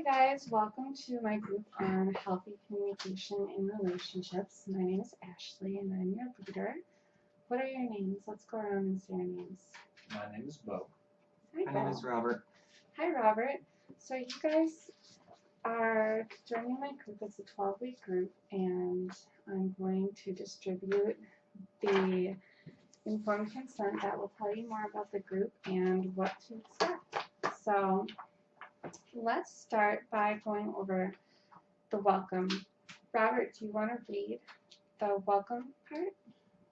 guys, welcome to my group on healthy communication in relationships. My name is Ashley and I'm your leader. What are your names? Let's go around and say our names. My name is Bo. Hi, My Bo. name is Robert. Hi, Robert. So you guys are joining my group. It's a 12-week group and I'm going to distribute the informed consent that will tell you more about the group and what to expect. So let's start by going over the welcome. Robert, do you want to read the welcome part?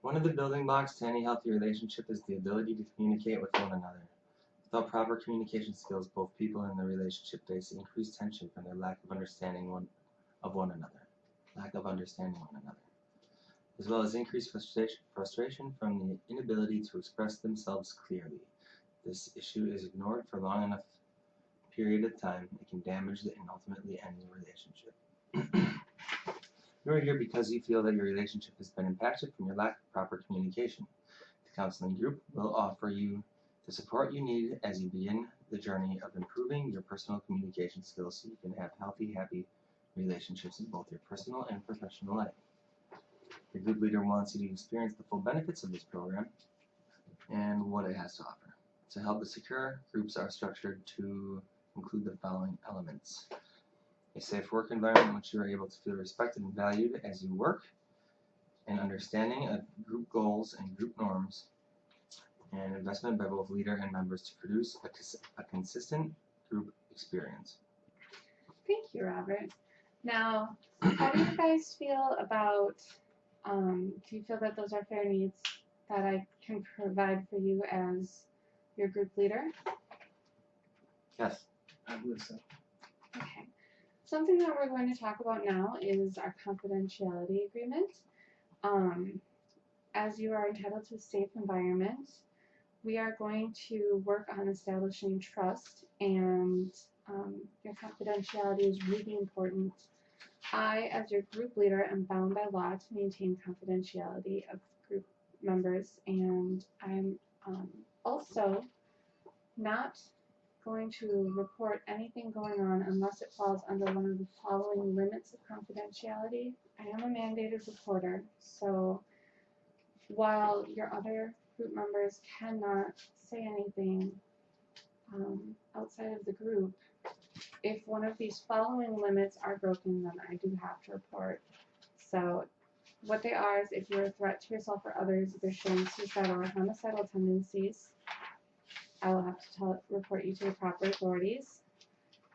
One of the building blocks to any healthy relationship is the ability to communicate with one another. Without proper communication skills, both people in the relationship face increased tension from their lack of understanding one another, as well as increased frustration from the inability to express themselves clearly. This issue is ignored for long enough period of time, it can damage and ultimately end the relationship. You are here because you feel that your relationship has been impacted from your lack of proper communication. The counseling group will offer you the support you need as you begin the journey of improving your personal communication skills so you can have healthy, happy relationships in both your personal and professional life. The group leader wants you to experience the full benefits of this program and what it has to offer. To help it secure, groups are structured to include the following elements: a safe work environment in which you are able to feel respected and valued as you work, an understanding of group goals and group norms, and investment by both leader and members to produce a consistent group experience. Thank you, Robert. Now, how do you guys feel about, do you feel that those are fair needs that I can provide for you as your group leader? Yes. I believe so. Okay. Something that we're going to talk about now is our confidentiality agreement. As you are entitled to a safe environment, we are going to work on establishing trust, and your confidentiality is really important. I, as your group leader, am bound by law to maintain confidentiality of group members, and I'm also not going to report anything going on unless it falls under one of the following limits of confidentiality. I am a mandated reporter, so while your other group members cannot say anything outside of the group, if one of these following limits are broken, then I do have to report. So what they are is if you're a threat to yourself or others, if you're showing suicidal or homicidal tendencies, I will have to report you to the proper authorities.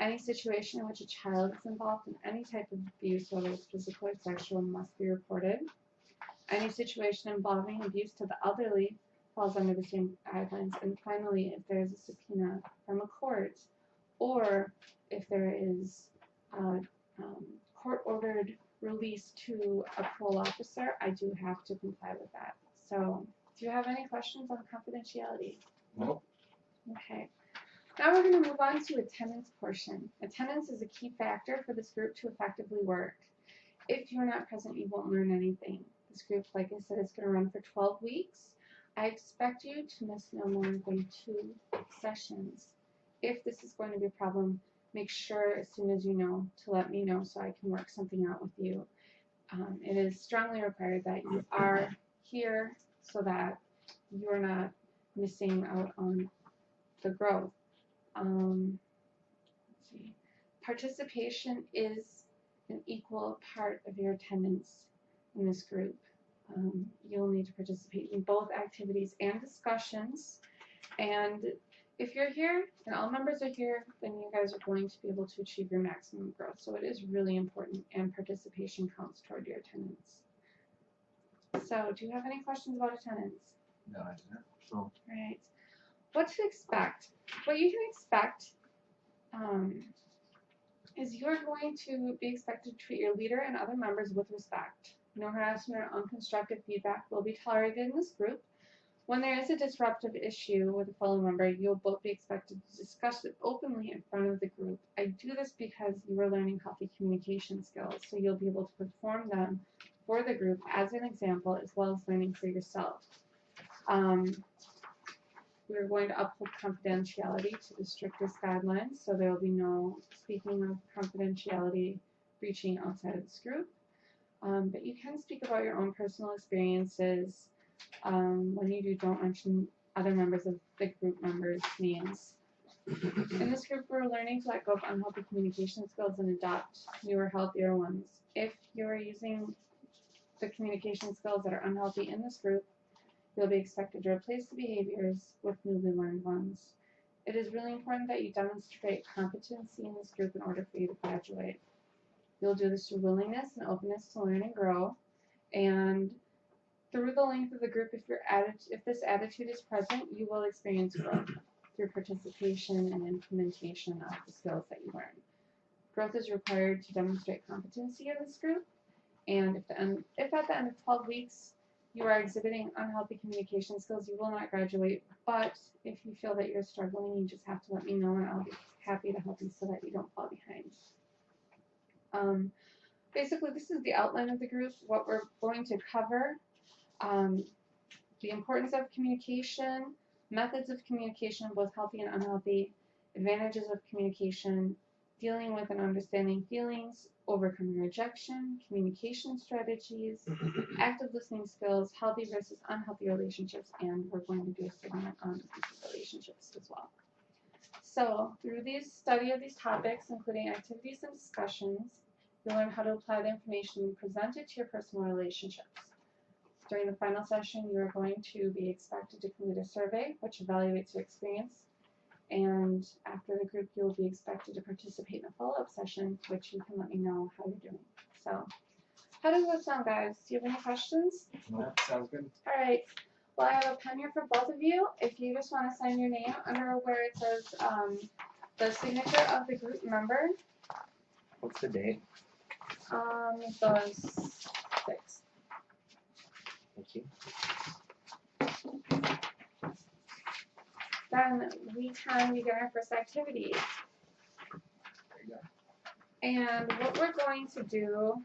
Any situation in which a child is involved in any type of abuse, whether it's physical or sexual, must be reported. Any situation involving abuse to the elderly falls under the same guidelines. And finally, if there is a subpoena from a court, or if there is a court-ordered release to a parole officer, I do have to comply with that. So, do you have any questions on confidentiality? Nope. Okay. Now we're going to move on to attendance portion. Attendance is a key factor for this group to effectively work. If you're not present, you won't learn anything. This group, like I said, is going to run for 12 weeks. I expect you to miss no more than 2 sessions. If this is going to be a problem, make sure as soon as you know to let me know so I can work something out with you. It is strongly required that you are here so that you're not missing out on the growth. Let's see. Participation is an equal part of your attendance in this group. You'll need to participate in both activities and discussions. And if you're here and all members are here, then you guys are going to be able to achieve your maximum growth. So it is really important, and participation counts toward your attendance. So do you have any questions about attendance? No, I do not. All right. What to expect? What you can expect is you're going to be expected to treat your leader and other members with respect. No harassment or unconstructive feedback will be tolerated in this group. When there is a disruptive issue with a fellow member, you'll both be expected to discuss it openly in front of the group. I do this because you are learning healthy communication skills, so you'll be able to perform them for the group as an example, as well as learning for yourself. we're going to uphold confidentiality to the strictest guidelines, so there will be no speaking of confidentiality breaching outside of this group. But you can speak about your own personal experiences. When you do, don't mention other members of the group members' names. In this group, we're learning to let go of unhealthy communication skills and adopt newer, healthier ones. If you're using the communication skills that are unhealthy in this group, you'll be expected to replace the behaviors with newly learned ones. It is really important that you demonstrate competency in this group in order for you to graduate. You'll do this through willingness and openness to learn and grow. And through the length of the group, if this attitude is present, you will experience growth through participation and implementation of the skills that you learn. Growth is required to demonstrate competency in this group. And if at the end of 12 weeks you are exhibiting unhealthy communication skills, you will not graduate. But if you feel that you're struggling, you just have to let me know, and I'll be happy to help you so that you don't fall behind. Basically, this is the outline of the group, what we're going to cover, the importance of communication, methods of communication, both healthy and unhealthy, advantages of communication, dealing with and understanding feelings, overcoming rejection, communication strategies, active listening skills, healthy versus unhealthy relationships, and we're going to do a segment on abusive relationships as well. So through the study of these topics, including activities and discussions, you'll learn how to apply the information presented to your personal relationships. During the final session, you are going to be expected to complete a survey, which evaluates your experience. And after the group, you'll be expected to participate in a follow-up session, which you can let me know how you're doing. So, how does that sound, guys? Do you have any questions? No, sounds good. All right. Well, I have a pen here for both of you. If you just want to sign your name under where it says the signature of the group member. What's the date? The 6th. Thank you. Then we can begin our first activity. There you go. And what we're going to do